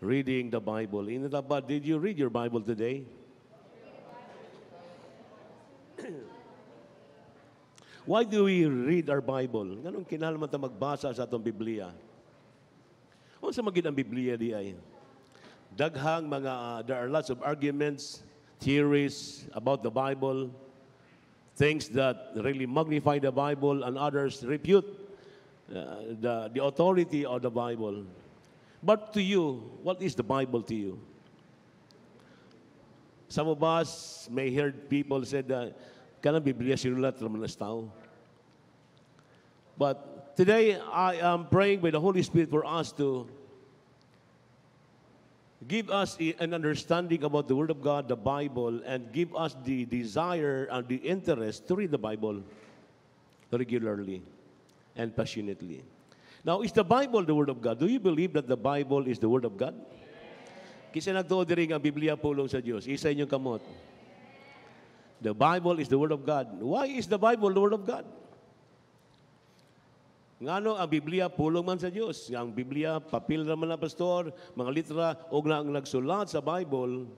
reading the Bible. But did you read your Bible today? Why do we read our Bible? Ganun kinahanglan ta magbasa sa atong Biblia. Unsa magid ang Biblia di ay? Daghang mga there are lots of arguments, theories about the Bible, things that really magnify the Bible and others refute the authority of the Bible. But to you, what is the Bible to you? Some of us may hear people say that kanang Biblia sinulat naman ng tao. But today, I am praying by the Holy Spirit for us to give us an understanding about the Word of God, the Bible, and give us the desire and the interest to read the Bible regularly and passionately. Now, is the Bible the Word of God? Do you believe that the Bible is the Word of God? Kisa nagtuo diri nga Biblia pulong sa Dios. Isa inyong kamot. The Bible is the Word of God. Why is the Bible the Word of God? Ngano ang Biblia pulong man sa Dios. Ang Biblia papel naman na pastor, mga litra og na ang nagsulat sa Bible,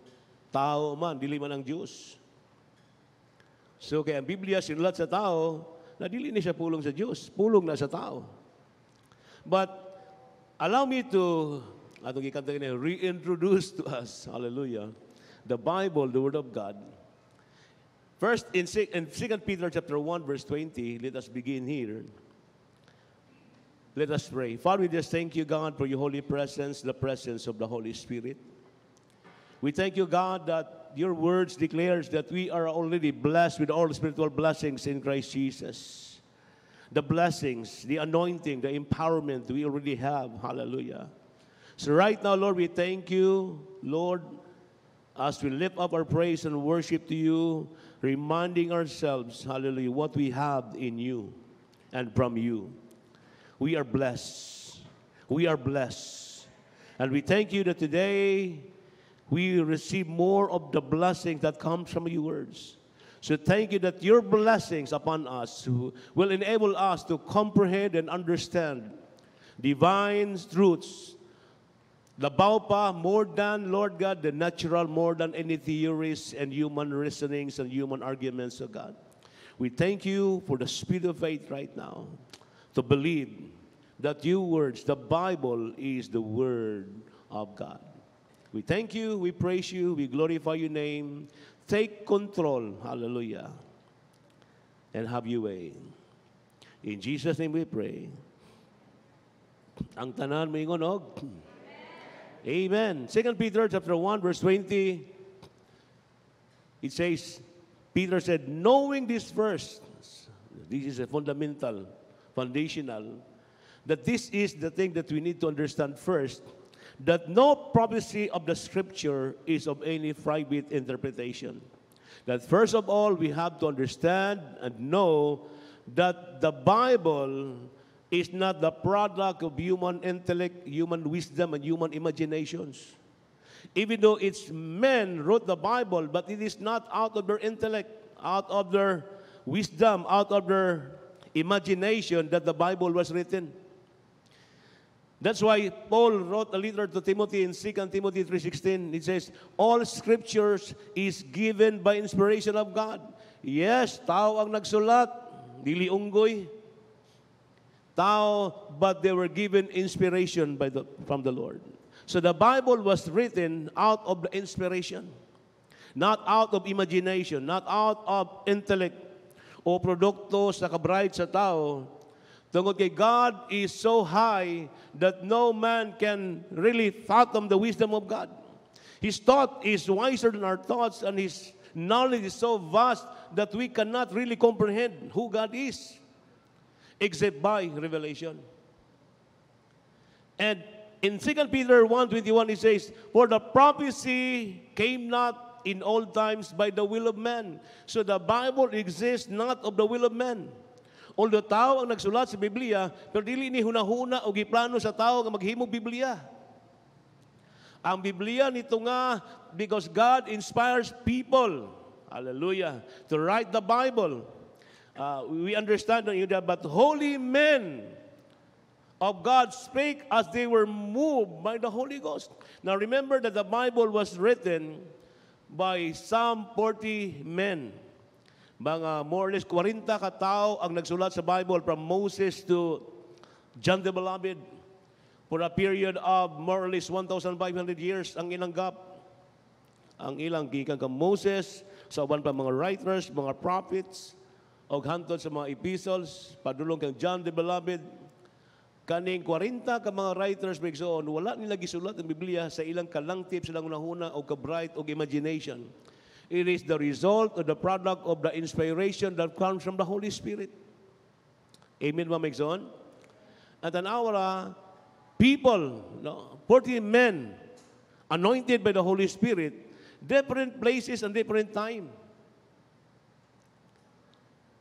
tao man dili man ang Dios. So kaya ang Biblia sinulat sa tao, na dili ni siya pulong sa Dios, pulong na sa tao. But allow me to atong gikanta kini reintroduce to us, hallelujah, the Bible, the Word of God. First in 2 Peter chapter 1 verse 20, let us begin here. Let us pray. Father, we just thank you, God, for your holy presence, the presence of the Holy Spirit. We thank you, God, that your words declares that we are already blessed with all spiritual blessings in Christ Jesus. The blessings, the anointing, the empowerment we already have. Hallelujah. So right now, Lord, we thank you, Lord, as we lift up our praise and worship to you, reminding ourselves, hallelujah, what we have in you and from you. We are blessed. We are blessed. And we thank you that today we receive more of the blessings that comes from your words. So thank you that your blessings upon us will enable us to comprehend and understand divine truths. Labaw pa, more than, Lord God, the natural, more than any theories and human reasonings and human arguments, oh God. We thank you for the spirit of faith right now to believe that your words, the Bible, is the Word of God. We thank you, we praise you, we glorify your name. Take control, hallelujah, and have your way. In Jesus' name we pray. Ang tanan mo ingon, Amen. 2 Peter chapter 1 verse 20, it says, Peter said, knowing this first, this is a fundamental, foundational, that this is the thing that we need to understand first, that no prophecy of the Scripture is of any private interpretation. That first of all, we have to understand and know that the Bible is not the product of human intellect, human wisdom, and human imaginations. Even though it's men wrote the Bible, but it is not out of their intellect, out of their wisdom, out of their imagination that the Bible was written. That's why Paul wrote a letter to Timothy in 2 Timothy 3:16. It says, all scriptures is given by inspiration of God. Yes, tao ang nagsulat, dili unggoy. Tao, but they were given inspiration from the Lord. So the Bible was written out of the inspiration, not out of imagination, not out of intellect o produkto sa kabright sa tao. Tungkol kay God is so high that no man can really fathom the wisdom of God. His thought is wiser than our thoughts, and His knowledge is so vast that we cannot really comprehend who God is, except by revelation. And in 2 Peter 1:21, it says, for the prophecy came not in old times by the will of man. So the Bible exists not of the will of man. Although tao ang nagsulat sa Biblia, pero dili ni hunahuna o giplano sa tao nga maghimong Biblia. Ang Biblia nito nga, because God inspires people, hallelujah, to write the Bible. We understand that, but holy men of God spake as they were moved by the Holy Ghost. Now remember that the Bible was written by some 40 men. Mga more or less 40 katao ang nagsulat sa Bible from Moses to John the Beloved for a period of more or less 1,500 years ang ilanggap. Ang ilang gikan ka Moses, sa uban pa mga writers, mga prophets, o hantod sa mga epistles, padulong kang John the Beloved, kaning 40 ka mga writers bigsoon, wala nila gisulat ang Biblia sa ilang kalangtip, silang unahuna o ka-bright o imagination. It is the result of the product of the inspiration that comes from the Holy Spirit. Amen ba, Megson? At an hour, people, 40 men, anointed by the Holy Spirit, different places and different time.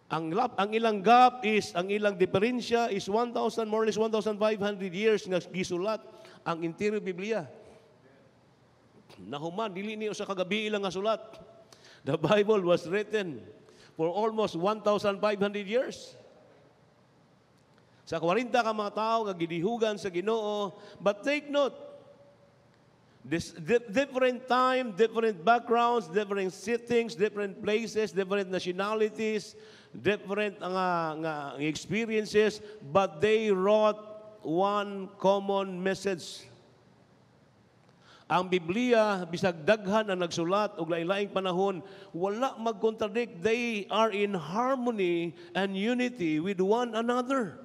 Ang ilang gap is, ang ilang diferensya is 1,000, more or less 1,500 years nga gisulat ang interior Biblia. Nahuman, dili niyo sa kagabi ilang nga sulat. The Bible was written for almost 1,500 years. Sa 40 ka mga tao nga gidihugan sa Ginoo, but take note, this different time, different backgrounds, different settings, different places, different nationalities, different experiences, but they wrote one common message. Ang Biblia, bisag daghan ang nagsulat og lain-laing panahon, wala mag-contradict. They are in harmony and unity with one another.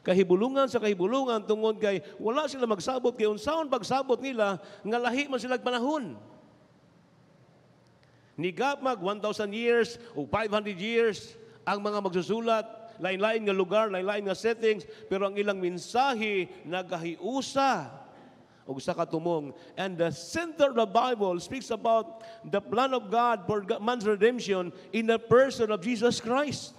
Kahibulungan sa kahibulungan tungod kay wala sila magsabot kay unsaon pagsabot nila nga lahi man sila panahon. Nigapmag 1,000 years o 500 years ang mga magsusulat, lain-lain nga lugar, lain-lain nga settings, pero ang ilang mensahe nagahiusa og sa katumong. And the center of the Bible speaks about the plan of God for man's redemption in the person of Jesus Christ.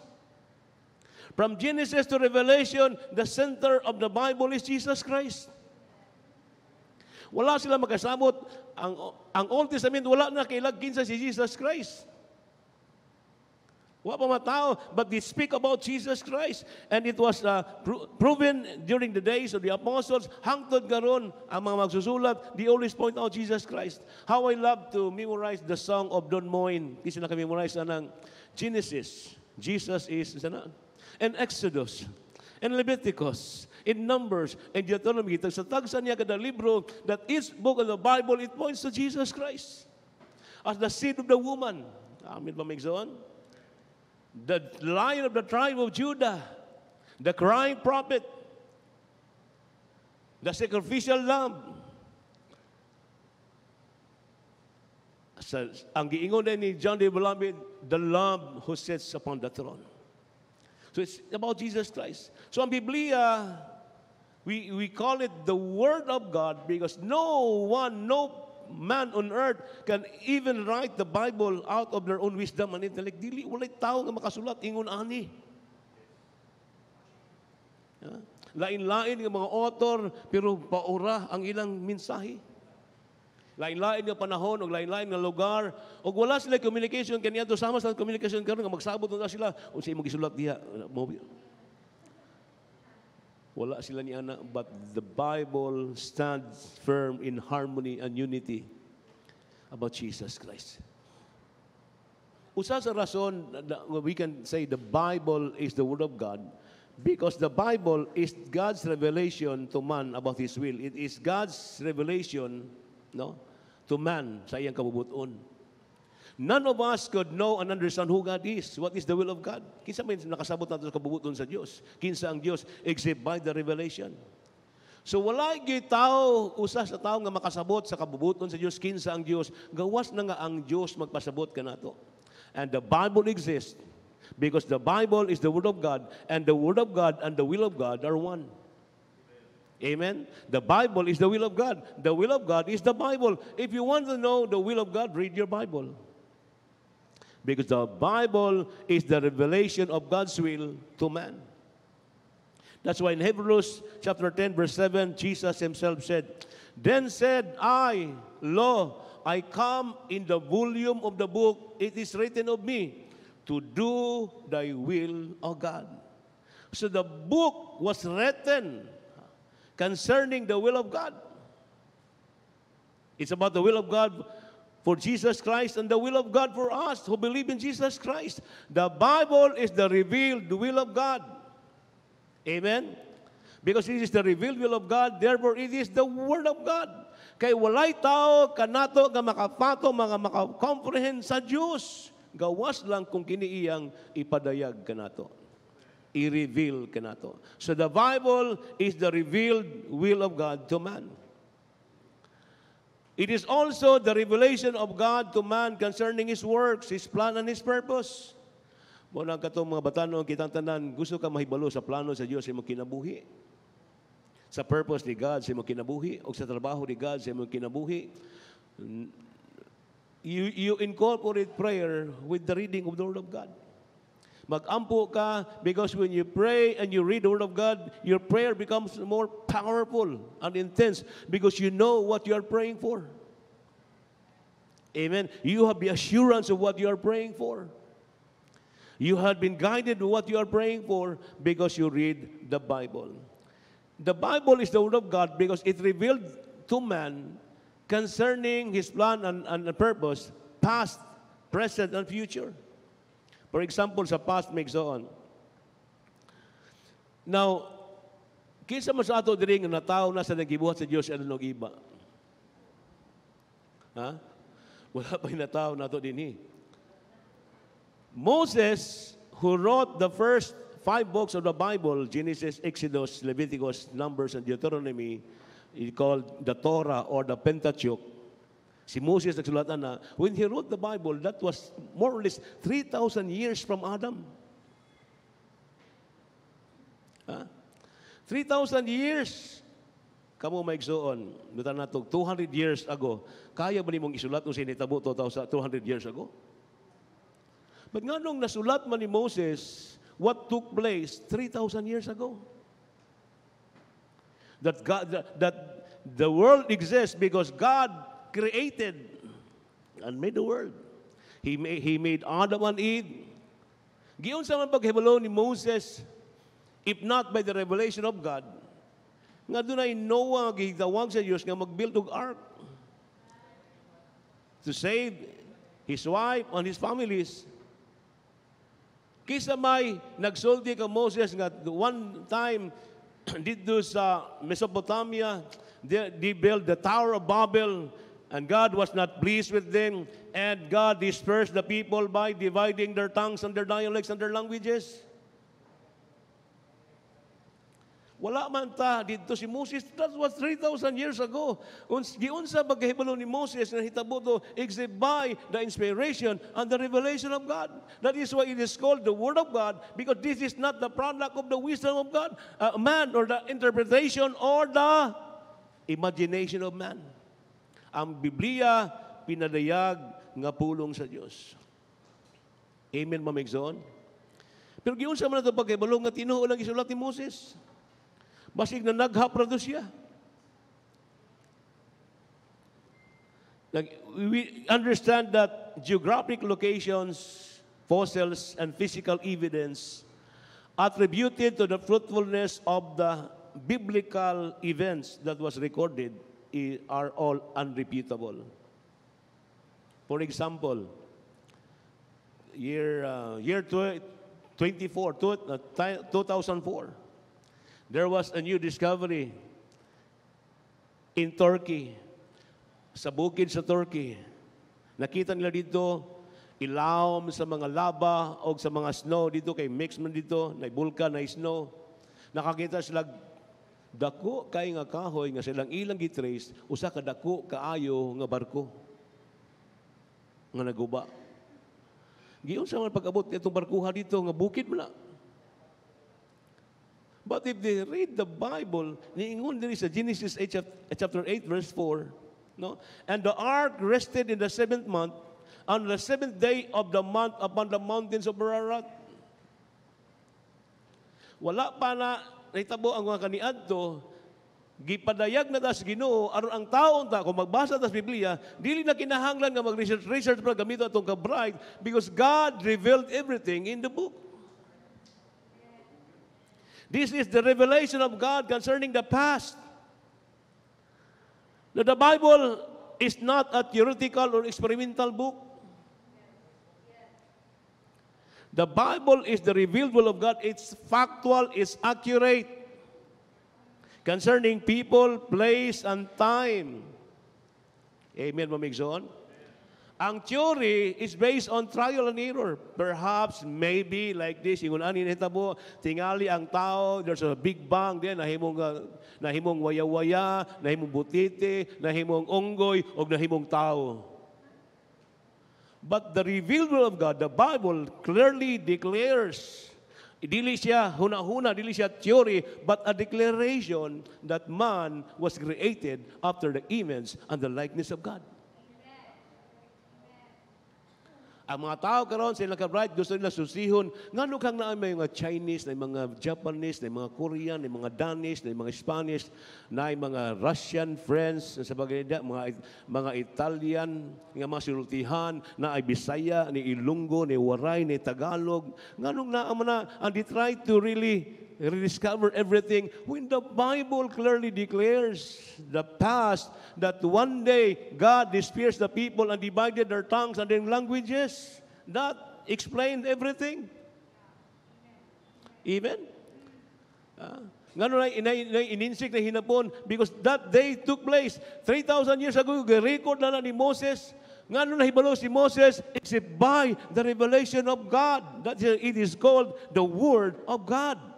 From Genesis to Revelation, the center of the Bible is Jesus Christ. Wala sila magkasabot. Ang Old Testament, wala na kailagkin sa si Jesus Christ. Wala pa matao, but they speak about Jesus Christ. And it was proven during the days of the apostles, hangtod karon ang mga magsusulat, they always point out Jesus Christ. How I love to memorize the song of Don Moen. Kasi naka-memorize na ng Genesis. Jesus is, and Exodus, and Leviticus, in Numbers, and Deuteronomy. Sa tagsan niya kada libro, that each book of the Bible, it points to Jesus Christ as the seed of the woman. Amin ba, Megzon? The Lion of the tribe of Judah, the crying prophet, the sacrificial lamb. Ang giingon ni John the Beloved, the Lamb who sits upon the throne. So it's about Jesus Christ. So ang Biblia, we call it the Word of God because no man on earth can even write the Bible out of their own wisdom and intellect. Dili, walay tao nga makasulat, ingon ani. Lain-lain ng mga author, pero paura ang ilang mensahe. Lain-lain nga panahon, o lain-lain nga lugar, o wala sila communication, kanya to sama sa communication karon nga magsabot na sila, o sa imong gisulat diha. Wala sila ni ana, but the Bible stands firm in harmony and unity about Jesus Christ. Usa sa rason we can say the Bible is the Word of God because the Bible is God's revelation to man about His will. It is God's revelation, to man sa iyang kabubuton. None of us could know and understand who God is. What is the will of God? Kinsa may nakasabot natin sa kabubuton sa Diyos? Kinsa ang Diyos? Except by the revelation. So wala gyud tao, usa sa tao nga makasabot sa kabubuton sa Diyos, kinsa ang Diyos. Gawas na nga ang Diyos magpasabot kanato. And the Bible exists because the Bible is the Word of God, and the Word of God and the will of God are one. Amen? The Bible is the will of God. The will of God is the Bible. If you want to know the will of God, read your Bible. Because the Bible is the revelation of God's will to man. That's why in Hebrews chapter 10, verse 7, Jesus himself said, "Then said I, Lo, I come in the volume of the book, it is written of me, to do thy will, O God." So the book was written concerning the will of God. It's about the will of God for Jesus Christ and the will of God for us who believe in Jesus Christ. The Bible is the revealed will of God. Amen? Because it is the revealed will of God, therefore it is the Word of God. Kay walay tao kanato nga makapato mga makakomprehend sa Diyos. Gawas lang kung kiniiyang ipadayag kanato. I-reveal kanato. So the Bible is the revealed will of God to man. It is also the revelation of God to man concerning His works, His plan, and His purpose. Muna ka itong mga batanon, kitang tanan, gusto ka mahibalo sa plano sa Diyos sa imong kinabuhi. Sa purpose ni God sa imong kinabuhi, o sa trabaho ni God sa imong kinabuhi. You incorporate prayer with the reading of the Word of God. Mag-ampo ka because when you pray and you read the Word of God, your prayer becomes more powerful and intense because you know what you are praying for. Amen. You have the assurance of what you are praying for. You have been guided to what you are praying for because you read the Bible. The Bible is the Word of God because it revealed to man concerning His plan and purpose, past, present, and future. For example, sa past makes on. Now, kinsa man sa ato diri nga natawo na sa naggibuhat sa Dios ano nog iba? Ha? Wala pa natawo nato dinhi. Moses, who wrote the first 5 books of the Bible, Genesis, Exodus, Leviticus, Numbers, and Deuteronomy, is called the Torah or the Pentateuch. Si Moses nagsulatan na, when he wrote the Bible, that was more or less 3,000 years from Adam. 3,000 years. Kamu maigsoon, butan nato 200 years ago. Kaya ba nimong isulat kung sinitabo 200 years ago? But nga nung nasulat man ni Moses, what took place 3,000 years ago? That the world exists because God created and made the world. He made Adam and Eve. Giyon sa man paghibalo ni Moses, if not by the revelation of God, nga doon ay Noah gitawag sa Diyos nga mag-build og ark to save his wife and his families. Kisa may nagsulti ka Moses nga one time dito sa Mesopotamia, they built the Tower of Babel. And God was not pleased with them. And God dispersed the people by dividing their tongues and their dialects and their languages. Wala man ta dito si Moses. That was 3,000 years ago. Giunsa pagkahibalo ni Moses na hitabo to except by the inspiration and the revelation of God. That is why it is called the Word of God, because this is not the product of the wisdom of God, man, or the interpretation or the imagination of man. Ang Biblia, pinadayag nga pulong sa Diyos. Amen, mamigsoon? Pero giunsa man ito pagkibalo nga tinuo lang isulat ni Moses. Basig na nagha-produce siya. We understand that geographic locations, fossils, and physical evidence attributed to the fruitfulness of the biblical events that was recorded are all unreputable. For example, year 2004, there was a new discovery in Turkey, sa bukid sa Turkey. Nakita nila dito, ilawom sa mga lava o sa mga snow dito, kay mix man dito, na bulkan, na snow. Nakakita sila dako kay nga kahoy nga silang ilang gitrace, usa ka dako kaayo nga barko nga naguba. Giyon sa man pag-abot itong barkuha dito nga bukid mo na. But if they read the Bible, niingon diri sa Genesis chapter 8 verse 4, no? And the ark rested in the 7th month, on the 7th day of the month upon the mountains of Ararat. Wala pa na naitabo ang mga kaniadto, gipadayag na tas Ginoo aron ang taon ta kung magbasa tas Biblia, dili na kinahanglan nga mag-research para gamito atong ka-bride because God revealed everything in the book. This is the revelation of God concerning the past. Now, the Bible is not a theoretical or experimental book. The Bible is the revealed will of God. It's factual, it's accurate concerning people, place, and time. Amen, Mamigson? Ang theory is based on trial and error. Perhaps, maybe, like this, yung anin hitabo, tingali ang tao, there's a big bang, then nahimong waya-waya, nahimong butiti, nahimong unggoy, o nahimong tao. But the revealed will of God, the Bible clearly declares, dili siya huna-huna, dili siya theory, but a declaration that man was created after the image and the likeness of God. Ang mga tao karon sila ka-bright, gusto nila susihon, ngano kang naa may mga Chinese, na mga Japanese, na mga Korean, na mga Danish, na mga Spanish, na mga Russian friends, sa bagay mga Italian, mga sultihan, na ay Bisaya, ni Ilonggo, ni Waray, ni Tagalog. Nganong naa man na, and they try to really rediscover everything when the Bible clearly declares the past that one day God dispersed the people and divided their tongues and their languages. That explained everything. Even ngano na ininsik na hinapon because that day took place 3,000 years ago. Record na ni Moses. Ngano na hibalo si Moses except by the revelation of God. That it is called the Word of God.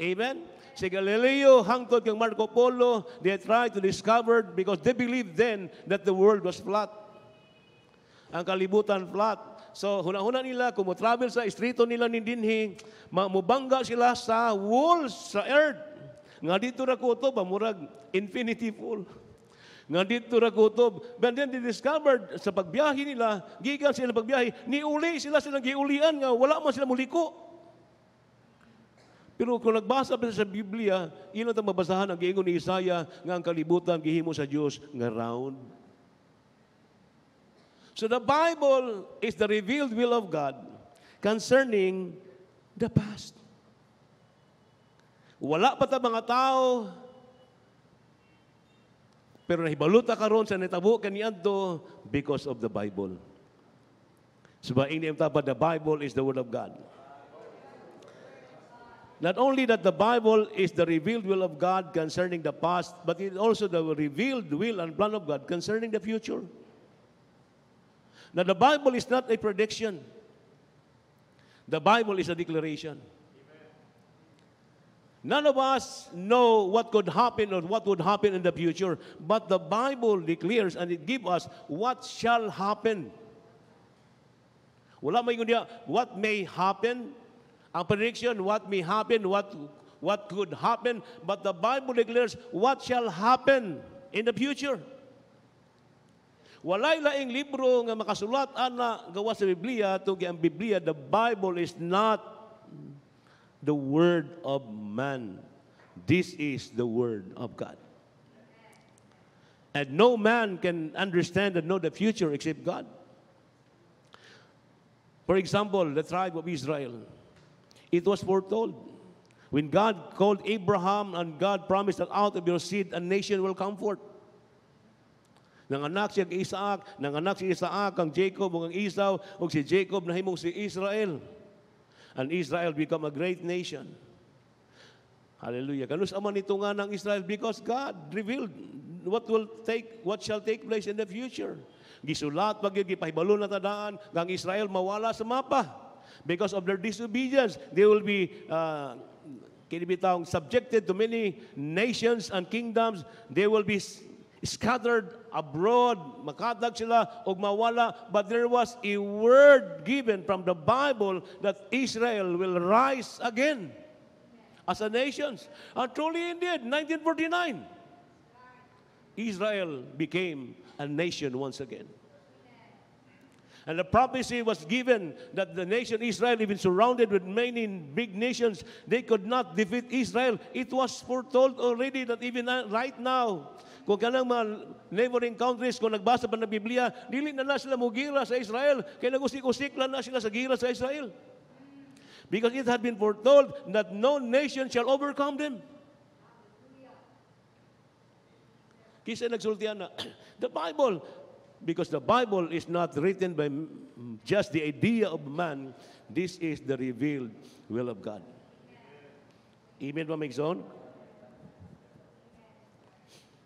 Amen? Si Galileo, hangtod kang Marco Polo, they tried to discover because they believed then that the world was flat. Ang kalibutan flat. So, huna-huna nila, kung mo-travel sa estrito nila ni Dinhi, mubangga sila sa walls, sa earth. Nga dito ra kutob, murag infinity pool. Nga dito ra kutob. But then they discovered, sa pagbiyahe nila, gikan sila pagbiyahe, niuli silang giulian nga, wala man sila muliko. Pero kung nagbasa pa sa Biblia, ino tang mabasahan ang giingon ni Isaiah nga ang kalibutan gihimo sa Dios nga round. So the Bible is the revealed will of God concerning the past. Wala pa ta mga tao, pero nahibaluta karon sa nitabo kaniadto because of the Bible. So ba ini the Bible is the word of God. Not only that the Bible is the revealed will of God concerning the past, but it is also the revealed will and plan of God concerning the future. Now, the Bible is not a prediction. The Bible is a declaration. None of us know what could happen or what would happen in the future, but the Bible declares and it gives us what shall happen. Wala may kundi what may happen. Ang prediction, what may happen, what could happen, but the Bible declares what shall happen in the future. Walay laing libro nga makasulat ana gawa sa Biblia, tugi ang Biblia, the Bible is not the word of man. This is the word of God. And no man can understand and know the future except God. For example, the tribe of Israel. It was foretold. When God called Abraham and God promised that out of your seed a nation will come forth. Nanganak siya kay Isaac, nanganak si Isaac ang Jacob ug ang Esau, ug si Jacob nahimong si Israel. And Israel become a great nation. Hallelujah. Kanus aman ito nga ng Israel because God revealed what shall take place in the future. Gisulat pag gipahibalo na tadaan ang Israel mawala sa mapa. Because of their disobedience, they will be subjected to many nations and kingdoms. They will be scattered abroad, makadag sila o mawala. But there was a word given from the Bible that Israel will rise again as a nation. And truly indeed, 1949, Israel became a nation once again. And the prophecy was given that the nation Israel, even surrounded with many big nations, they could not defeat Israel. It was foretold already that even right now, kung kanang mga neighboring countries, kung nagbasa pa ng Biblia, dili na sila mugira sa Israel, kaya nagusik-usik lang na sila sa gira sa Israel. Because it had been foretold that no nation shall overcome them. Kisa nagsultihan na, the Bible, because the Bible is not written by just the idea of man, this is the revealed will of God. Amen ba, Megzon?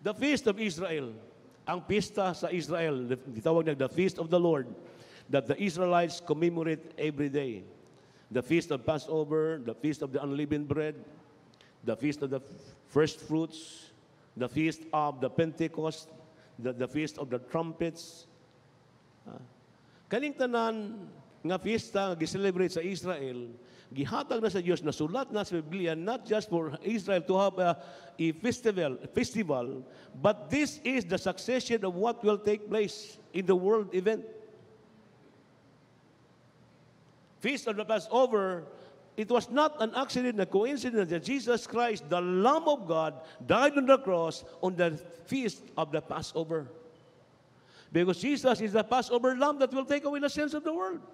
The Feast of Israel, ang pista sa Israel, ditawag na the Feast of the Lord, that the Israelites commemorate every day. The Feast of Passover, the Feast of the Unleavened Bread, the Feast of the First Fruits, the Feast of the Pentecost, the Feast of the Trumpets. Kaning tanan nga fiesta nga gi-celebrate sa Israel, gihatag na sa Dios, nasulat na sa Biblia, not just for Israel to have a festival, but this is the succession of what will take place in the world event. Feast of the Passover, it was not an accident, a coincidence that Jesus Christ, the Lamb of God, died on the cross on the Feast of the Passover. Because Jesus is the Passover Lamb that will take away the sins of the world.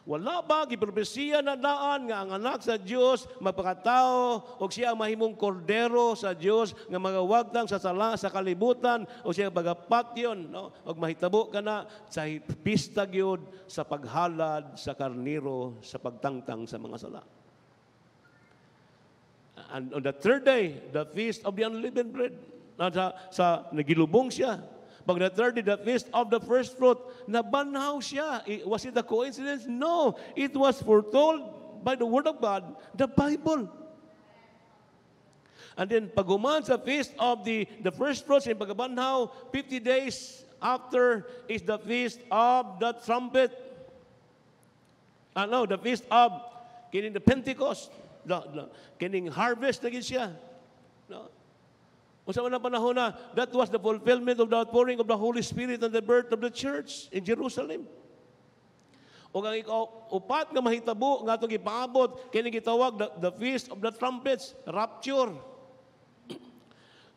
Wala ba gipropesiya na daan nga ang anak sa Dios magpakatao o siya ang mahimong kordero sa Dios nga magawagtang sa sala sa kalibutan o siya bagapatyon, no? Og mahitabo kana sa pista gyud sa paghalad sa karniro sa pagtangtang sa mga sala. And on the third day, the Feast of the Unleavened Bread, sa nagilubong siya. Pag the third day, the Feast of the First Fruit, nabanhaw siya. Was it a coincidence? No. It was foretold by the Word of God, the Bible. And then, paguman sa Feast of the First Fruits, in pagkabanhaw, 50 days after is the Feast of the Trumpet. The Feast of kining the Pentecost. Kining harvest na gid siya. No? Sa unang panahon na, that was the fulfillment of the outpouring of the Holy Spirit and the birth of the church in Jerusalem. O ang upat nga mahitabo nga itong ipaabot, kini gitawag the Feast of the Trumpets, rapture.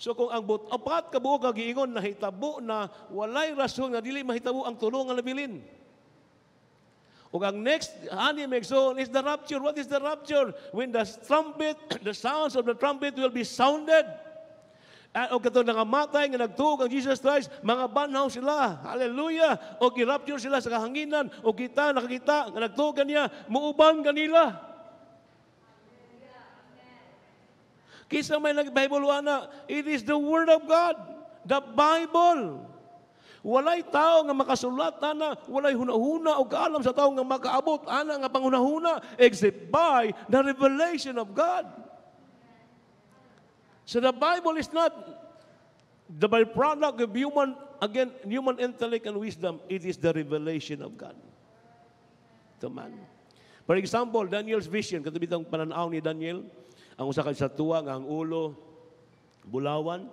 So kung ang upat ka buok nga giingon nahitabo na walay rason nga dili mahitabo ang tulo nga labilin. O ang next Megzon is the rapture. What is the rapture? When the trumpet, the sounds of the trumpet will be sounded. O kato nangamatay nga nagtuog ang Jesus Christ, mga banhaw sila. Hallelujah! O girapture sila sa kahanginan. O kita, nakakita, nga nagtuog niya, muuban kanila. Kisa may nag-Bible na, it is the Word of God, the Bible. Walay tao nga makasulat, ana, walay hunahuna o kaalam sa tao nga makaabot, ana nga panghunahuna, except by the revelation of God. So the Bible is not the byproduct of human intellect and wisdom. It is the revelation of God to man. For example, Daniel's vision, katubitang pananaw ni Daniel, ang usa ka statua nga ang ulo bulawan,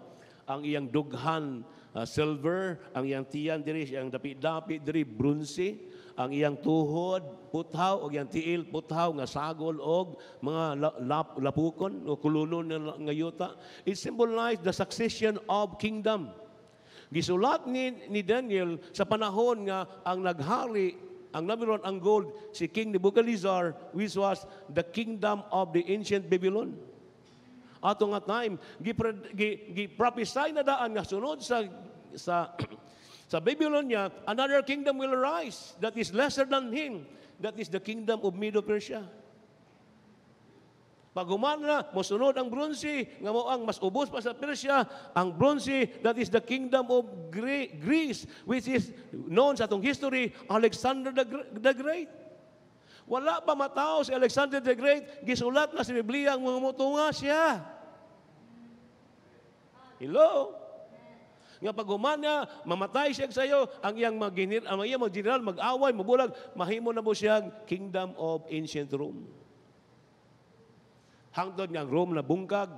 ang iyang dughan silver, ang iyang tiyan diri, ang dapi-dapi diri bronze, ang iyang tuhod puthaw og iyang tiil puthaw nga sagol og mga lapukon o kululon nga yuta. It symbolized the succession of kingdom. Gisulat ni Daniel sa panahon nga ang naghari, ang number one, ang gold, si King Nebuchadnezzar, which was the kingdom of the ancient Babylon. Ato nga time, gi-prophesy na daan nga sunod sa Babylonia, another kingdom will arise that is lesser than him. That is the kingdom of Medo-Persia. Pag humana, mosunod ang bronze, nga mo ang mas ubos pa sa Persia, ang bronze, that is the kingdom of Greece, which is known sa atong history, Alexander the Great. Wala pa matao si Alexander the Great, gisulat na sa Biblia ang mga mutunga siya. Hello? Nga pag humana, mamatay siya sa iyo, ang iyang mag-general, mag-away, mabulag, mahimo na mo siya kingdom of ancient Rome. Hangtod nga ang Rome na bungkag,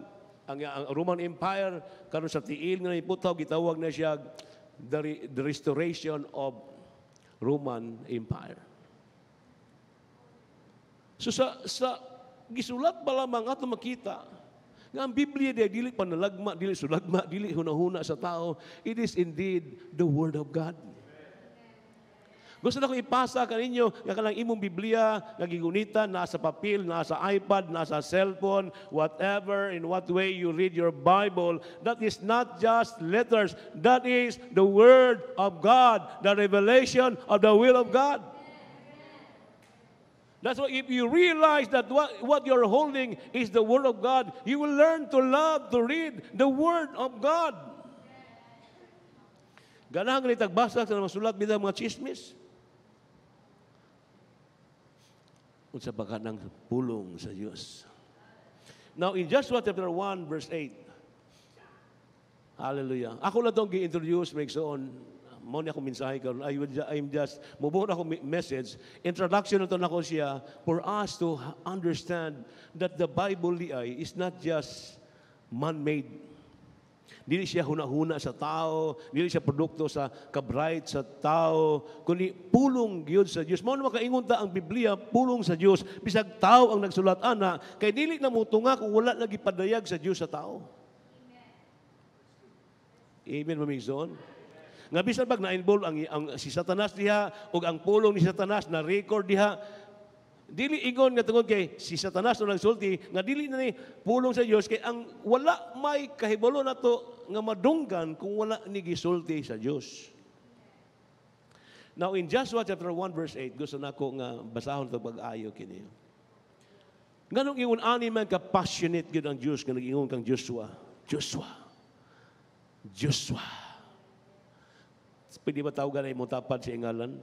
ang Roman Empire, karon sa tiil nga iputaw, gitawag na siya the restoration of Roman Empire. So sa gisulat pa lamang ato makita, nga ang Biblia dili panalagma, dili sulagma, dili hunahuna sa tao. It is indeed the Word of God. Gusto na ko ipasa kaninyo nga kanang imong Biblia nga gigunitan nasa papel, nasa iPad, nasa cellphone, whatever, in what way you read your Bible. That is not just letters. That is the Word of God, the revelation of the will of God. That's why if you realize that what you're holding is the Word of God, you will learn to love to read the Word of God. Ganahan ganit tagbasa sa mga sulat bitang mga chismis. Unsa ba ka ng pulong sa Diyos. Now, in Joshua chapter 1, verse 8, hallelujah. Ako na itong gi-introduce, make so on, mo niya akong mensahe karon. I'm just, mubuhon ako message. Introduction na ito na ko siya for us to understand that the Bible is not just man-made. Dili siya huna-huna sa tao, dili siya produkto sa kabright sa tao, kundi pulong gyud sa Dios. Mao na makaingon ta ang Biblia pulong sa Dios. Bisag tao ang nagsulat ana, kay dili na mo tunga kung wala lagi padayag sa Dios sa tao. Amen, mamigson. Nga bisan pag na-involve ang si Satanas diha o ang pulong ni Satanas na record diha, dili ingon nga tungod kay si Satanas o nagsulti nga dili na ni pulong sa Dios kay ang wala may kahibalo nato nga madunggan kung wala ni gisulti sa Dios. Now in Joshua chapter 1 verse 8 gusto nako nga basahon to pag-ayo kini. Nganong ingon ani man ka passionate gyud ang Dios nga nag-ingon kang Joshua. Joshua. Joshua. Pwede ba tawagan ay mo tapad sa ngalan?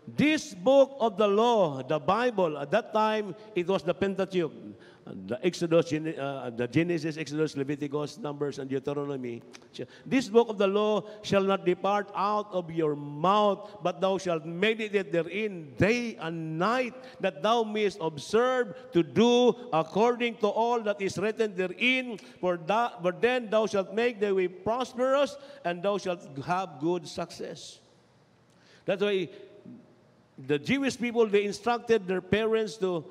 This book of the law, the Bible, at that time, it was the Pentateuch, the Exodus, the Genesis, Exodus, Leviticus, Numbers, and Deuteronomy. This book of the law shall not depart out of your mouth, but thou shalt meditate therein day and night, that thou mayest observe to do according to all that is written therein. For then thou shalt make thy way prosperous, and thou shalt have good success. That's why the Jewish people, they instructed their parents to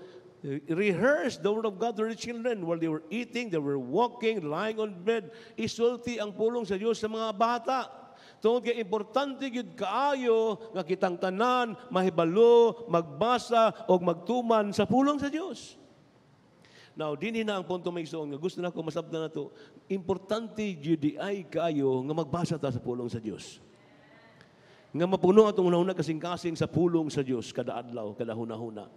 rehearse the Word of God to their children while they were eating, they were walking, lying on bed. Isulti ang pulong sa Diyos sa mga bata. Tungod kay importante gyud kaayo nga kitang tanan mahibalo, magbasa o magtuman sa pulong sa Diyos. Now, dinhi na ang punto may nga gusto na ko masabtan na to. Importante gyud ay kaayo nga magbasa ta sa pulong sa Diyos. Nga mapuno atong hunahuna kasing-kasing sa pulong sa Dios kada adlaw, kada hunahuna.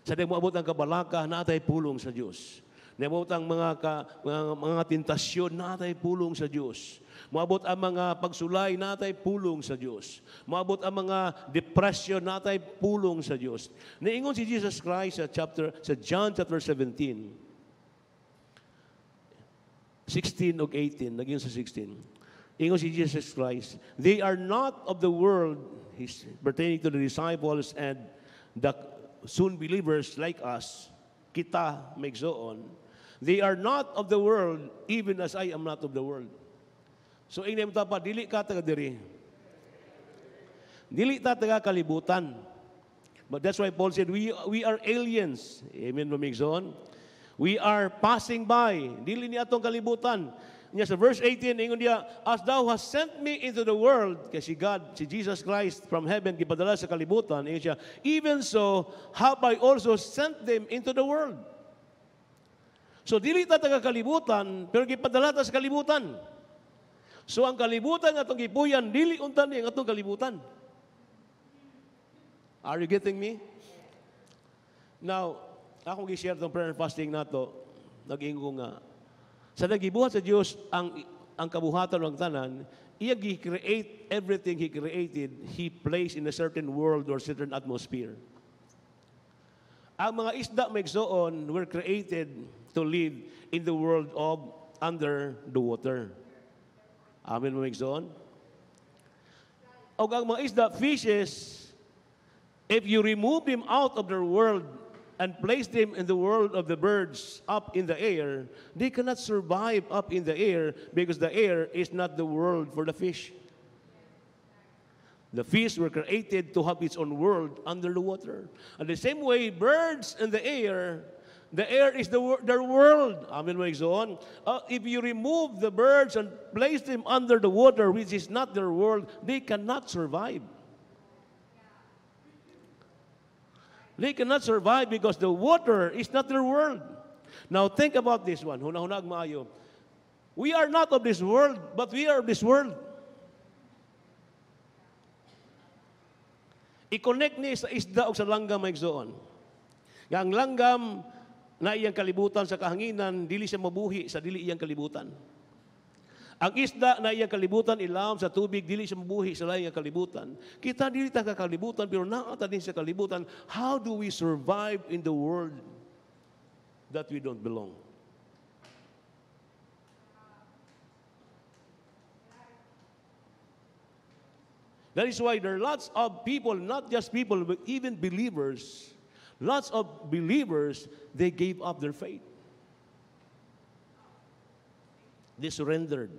Sa di moabot ang kabalaka, natay pulong sa Dios. Moabot ang mga tentasyon, natay pulong sa Dios. Moabot ang mga pagsulay, natay pulong sa Dios. Moabot ang mga depression, natay pulong sa Dios. Niingon si Jesus Christ sa John chapter 17. 16 ug 18, naging sa 16. Ingon si Jesus Christ, they are not of the world, he's pertaining to the disciples and the soon believers like us, kita, megzoon. They are not of the world, even as I am not of the world. So, ingnem ta pa, dili ka taga diri. Dili ta taga kalibutan. But that's why Paul said, we are aliens. Amen, megzoon. We are passing by. Dili ni atong kalibutan. Niya sa verse 18, ingon niya, as thou hast sent me into the world, kasi God, si Jesus Christ from heaven, gipadala sa kalibutan, ingon siya, even so, have I also sent them into the world. So, dili ta taga kalibutan, pero gipadala ta sa kalibutan. So, ang kalibutan nga itong gipuyan, dili untan niya ang itong kalibutan. Are you getting me? Now, akong gi-share itong prayer and fasting na ito, nag-ingo nga, sa nagibuhat sa Diyos ang kabuhatan ng tanan, iya gi-create everything He created, He placed in a certain world or certain atmosphere. Ang mga isda megsoon were created to live in the world of under the water. Amen mo megsoon? O ang mga isda, fishes, if you remove them out of their world and place them in the world of the birds up in the air, they cannot survive up in the air because the air is not the world for the fish. The fish were created to have its own world under the water. And the same way, birds in the air, The air is their world. Amen mo igsoon. If you remove the birds and place them under the water, which is not their world, they cannot survive. They cannot survive because the water is not their world. Now think about this one. Hunahunag maayo. We are not of this world, but we are of this world. I-connect ni sa isda o sa langgam maigsoon. Nga ang langgam na iyang kalibutan sa kahanginan, dili siya mabuhi sa dili iyang kalibutan. Ang isda na iyang kalibutan, ilawom sa tubig, dili siya mabuhi sa iyang kalibutan. Kita dili ta kakalibutan, pero naata din sa kalibutan. How do we survive in the world that we don't belong? That is why there are lots of people, not just people, but even believers, lots of believers, they gave up their faith. They surrendered.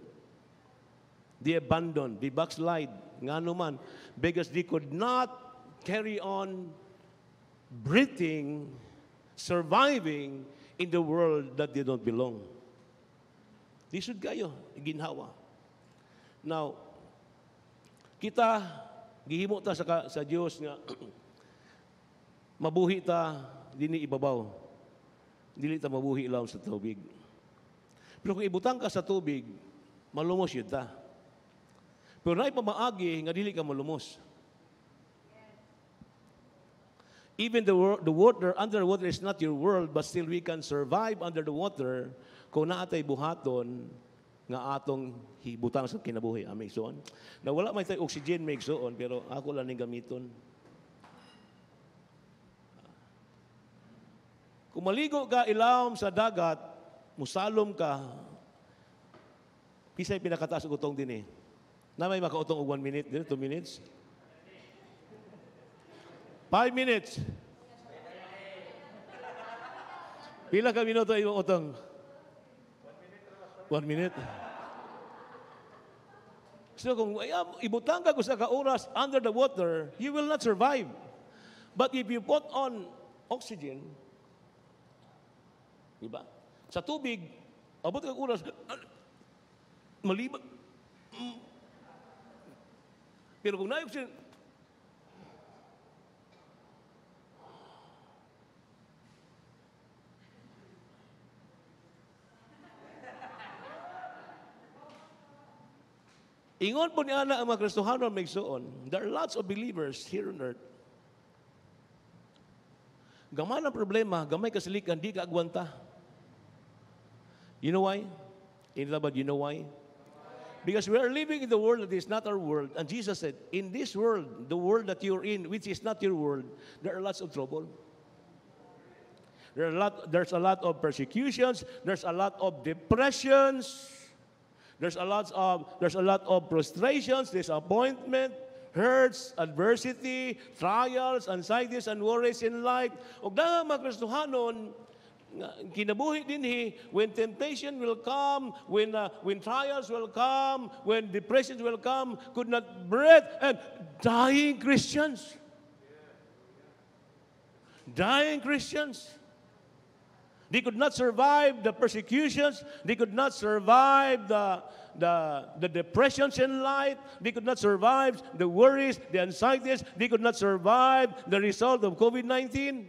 They abandoned. They backslide. Nga naman, because they could not carry on breathing, surviving in the world that they don't belong. Di should kayo, ginhawa. Now, kita, gihimo ta sa Diyos nga, mabuhi ta, dini ibabaw. Dili ta mabuhi lang sa tubig. Pero kung ibutang ka sa tubig, malumos yun ta. Pero na ipamaagi, nga dili ka malumos. Even the water, under the water is not your world, but still we can survive under the water kung naatay buhaton nga atong hibutang sa kinabuhi. May igsoon. Na wala may tayo oxygen, may igsoon, pero ako lang ning gamiton. Kung maligo ka ilawom sa dagat, musalom ka, pisay pinakataas ang utong din eh. Na may makautong og 1 minute, 2 minutes? 5 minutes. Pila ka minuto yung utong? 1 minute. So kung ibutang ka kung sa kauras under the water, you will not survive. But if you put on oxygen, diba? Sa tubig, abot ka oras, malibag. Pero kung na-oxygen, ingon po niya na ang mga Kristohano may igsoon, there are lots of believers here on earth. Gamay ang problema, gamay kasilikan, di ka agwanta. You know why? You know why? Because we are living in the world that is not our world. And Jesus said, in this world, the world that you're in, which is not your world, there are lots of trouble. There's a lot of persecutions. There's a lot of depressions. There's a lot of frustrations, disappointment, hurts, adversity, trials, anxieties, and worries in life. Og na mga Kristohanon, kinabuhi dinhi when temptation will come, when trials will come, when depressions will come, could not breathe, and dying Christians. Dying Christians. They could not survive the persecutions. They could not survive the depressions in life. They could not survive the worries, the anxieties. They could not survive the result of COVID-19.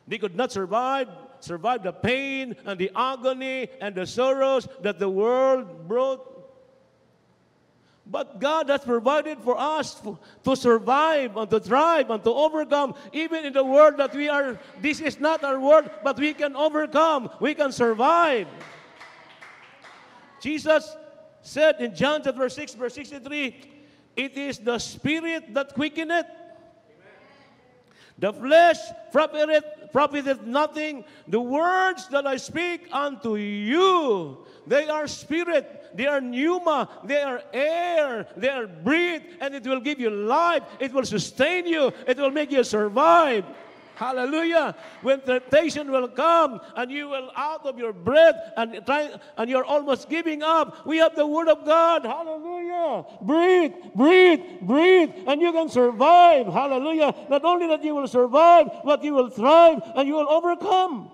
They could not survive the pain and the agony and the sorrows that the world brought. But God has provided for us to survive and to thrive and to overcome, even in the world that we are. This is not our world, but we can overcome. We can survive. Jesus said in John chapter 6, verse 63, it is the Spirit that quickeneth. The flesh profiteth nothing. The words that I speak unto you, they are spirit, they are pneuma, they are air, they are breath, and it will give you life. It will sustain you. It will make you survive. Hallelujah. When temptation will come and you will out of your breath and you're almost giving up, we have the Word of God. Hallelujah. Breathe, breathe, breathe, and you can survive. Hallelujah. Not only that you will survive, but you will thrive and you will overcome.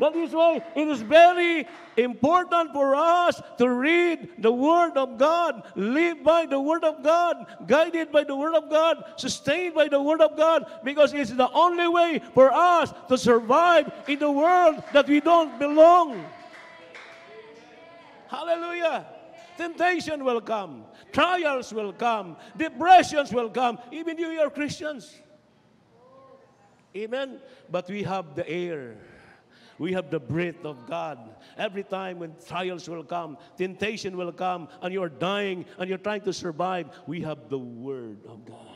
That is why it is very important for us to read the Word of God, live by the Word of God, guided by the Word of God, sustained by the Word of God, because it's the only way for us to survive in the world that we don't belong. Hallelujah. Temptation will come. Trials will come. Depressions will come. Even you are Christians. Amen. But we have the air. We have the breath of God. Every time when trials will come, temptation will come, and you're dying, and you're trying to survive, we have the Word of God.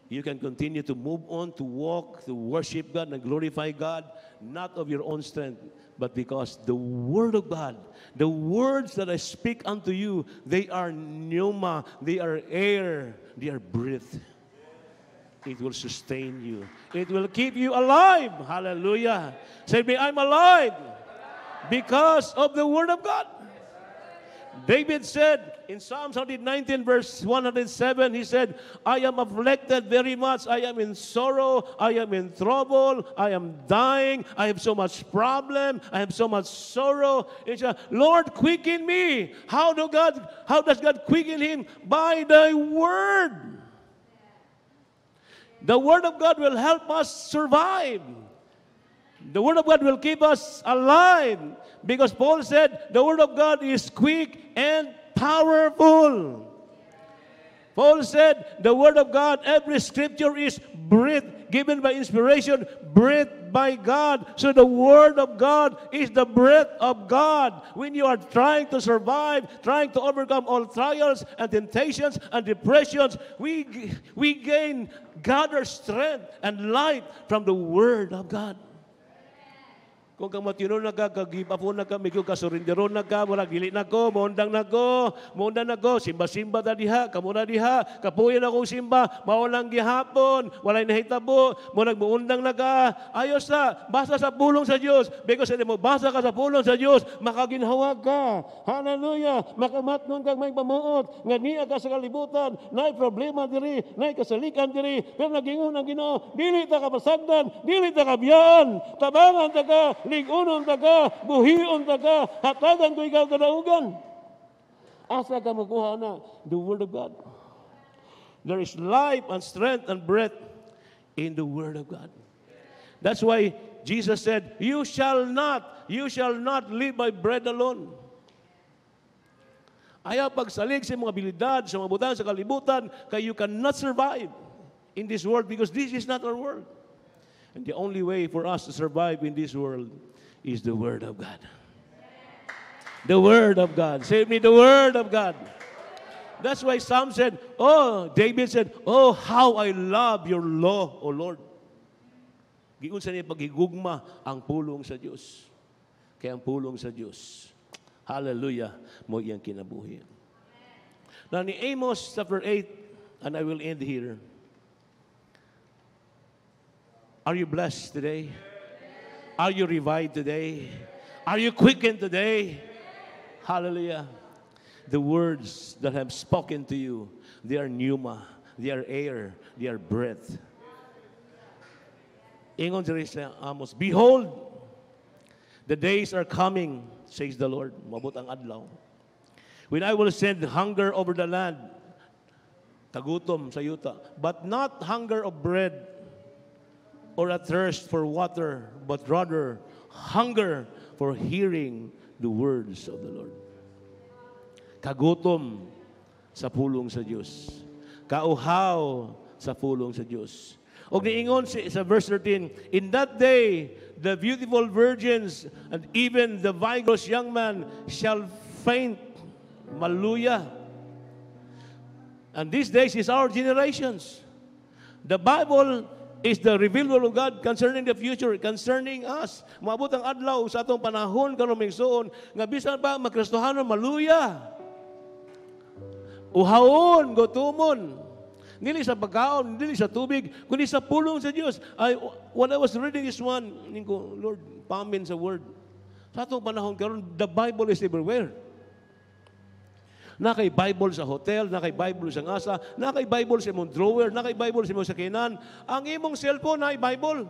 You can continue to move on, to walk, to worship God and glorify God, not of your own strength, but because the Word of God, the words that I speak unto you, they are pneuma, they are air, they are breath. It will sustain you. It will keep you alive. Hallelujah. Say me, I'm alive because of the Word of God. David said in Psalms 119 verse 107, he said, I am afflicted very much. I am in sorrow. I am in trouble. I am dying. I have so much problem. I have so much sorrow. He said, Lord, quicken me. How does God quicken him? By thy word. The Word of God will help us survive. The Word of God will keep us alive. Because Paul said, the Word of God is quick and powerful. Paul said, the Word of God, every scripture is breathed, given by inspiration, breathed by God. So the Word of God is the breath of God. When you are trying to survive, trying to overcome all trials and temptations and depressions, we gather strength and light from the Word of God. Kung kamatino na ka, kag-give up na ka, medyo kasurinderon na ka, wala gili na ko, maundang na ko, simba-simba na diha, kamuna diha, kapuyan akong simba, mawalang gihapon, walay nahitabo, mo nagmuundang na ka, ayos na, basa sa pulong sa Diyos, because hindi mo basa ka sa pulong sa Diyos, makaginhawag ka, hallelujah, makamatnon kang may pamuot, nga niya ka sa kalibutan, naay problema diri, naay kasalikan diri, pero nagingon ang Ginoo, dili ta ka pasagdan, dili ta ka biyaan, tabangan ta ka, ligunon ta ka, buhion ta ka, hatagan ko ikaw kadaugan. Asa ka makuha na? The Word of God. There is life and strength and breath in the Word of God. That's why Jesus said, you shall not live by bread alone. Ayaw pagsalig sa mga abilidad, sa mga butang, sa kalibutan, kaya you cannot survive in this world because this is not our world. And the only way for us to survive in this world is the Word of God. The Word of God. Say me, the Word of God. That's why David said, oh, how I love your law, O Lord. Giunsa niya paghigugma ang pulong sa Diyos. Kaya ang pulong sa Diyos, hallelujah, mo iyang kinabuhi. Now, ni Amos chapter 8, and I will end here. Are you blessed today? Are you revived today? Are you quickened today? Hallelujah. The words that have spoken to you, they are pneuma, they are air, they are breath. Ingon sa Amos, behold, the days are coming, says the Lord, mabot ang adlaw, when I will send hunger over the land, tagutom sa yuta, but not hunger of bread, or a thirst for water, but rather hunger for hearing the words of the Lord. Kagutom sa pulong sa Diyos. Kauhaw sa pulong sa Diyos. Og niingon sa verse 13, in that day, the beautiful virgins and even the vigorous young man shall faint, maluya. And these days is our generations. The Bible is the revealed will of God concerning the future, concerning us. Maabot ang adlaw sa atong panahon karon migsuon nga bisan pa magkristohanon maluya. Uhawon, gutumon. Dili sa pagkaon, dili sa tubig, kundi sa pulong sa Dios. When I was reading this one, ningko, Lord, pamin sa word. Sa atong panahon karon, the Bible is everywhere. Na kay Bible sa hotel, na kay Bible sa ngasa, na kay Bible sa imong drawer, na kay Bible sa imong sakinan. Ang imong cellphone ay Bible.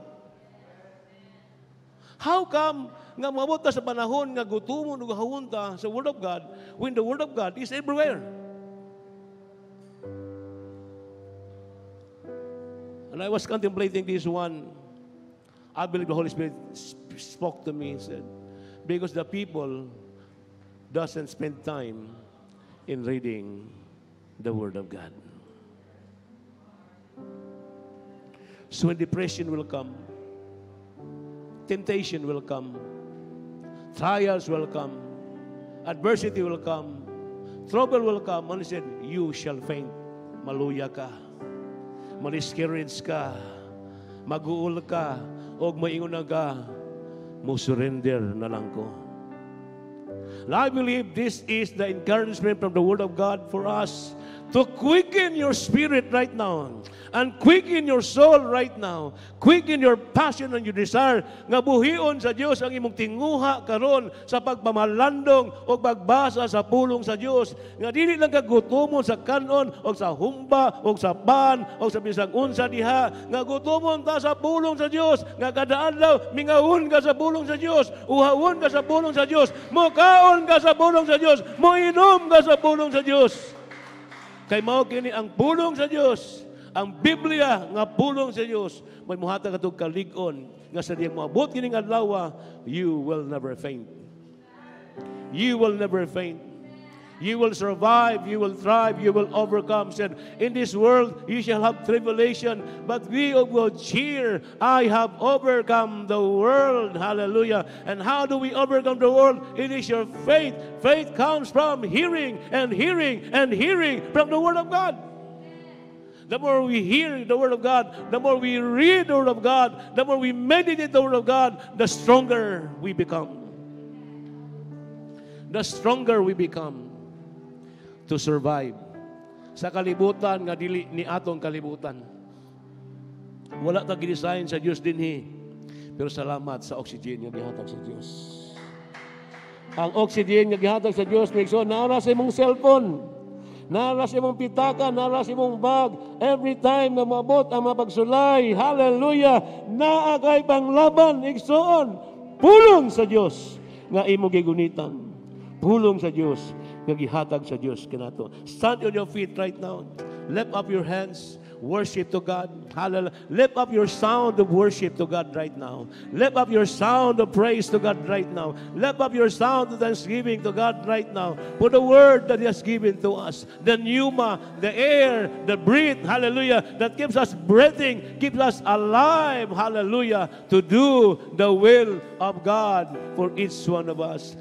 How come nga maabot ta sa panahon nga gutumon ug hawon ta sa Word of God when the Word of God is everywhere? And I was contemplating this one. I believe the Holy Spirit spoke to me and said, because the people doesn't spend time in reading the Word of God. So when depression will come, temptation will come, trials will come, adversity will come, trouble will come, and he said, you shall faint. Maluya ka, ma-discourage ka, mag-uul ka, o maingon na ka, mo-surrender na lang ko. And I believe this is the encouragement from the Word of God for us to quicken your spirit right now and quicken your soul right now. Quicken your passion and your desire nga buhion sa Dios ang imong tinguha karon sa pagpamalandong o pagbasa sa pulong sa Dios. Nga dili lang ka gutomon sa kanon o sa humba o sa pan o sa bisang unsa diha. Nga gutomon ta sa pulong sa Dios. Nga kada adlaw mingawon ka sa pulong sa Dios. Uhawon ka sa pulong sa Dios. Mokaon ka sa pulong sa Dios. Moinom ka sa pulong sa Dios. Kay mao kini ang pulong sa Dios, ang Biblia nga pulong sa Dios, may muhatag atong kalig-on nga sa diyang moabot kining adlaw, you will never faint. You will never faint. You will survive, you will thrive, you will overcome. Said, in this world you shall have tribulation, but we will cheer. I have overcome the world. Hallelujah. And how do we overcome the world? It is your faith. Faith comes from hearing and hearing and hearing from the Word of God. The more we hear the Word of God, the more we read the Word of God, the more we meditate the Word of God, the stronger we become. The stronger we become to survive sa kalibutan nga dili ni atong kalibutan. Wala ta gidesign sa Dios dinhi, pero salamat sa oxygen nga gihatag sa Dios. Ang oxygen nga gihatag sa Dios migso nara sa imong cellphone, nara sa imong pitaka, nara sa imong bag. Every time na maabot ang mapagsulay, hallelujah, naa kay panglaban igsoon. Pulong sa Dios nga imo gigunitan. Pulong sa Dios nga gihatag sa Dios kanato. Stand on your feet right now. Lift up your hands. Worship to God. Hallelujah. Lift up your sound of worship to God right now. Lift up your sound of praise to God right now. Lift up your sound of thanksgiving to God right now for the word that He has given to us. The pneuma, the air, the breath, hallelujah, that keeps us breathing, keeps us alive, hallelujah, to do the will of God for each one of us.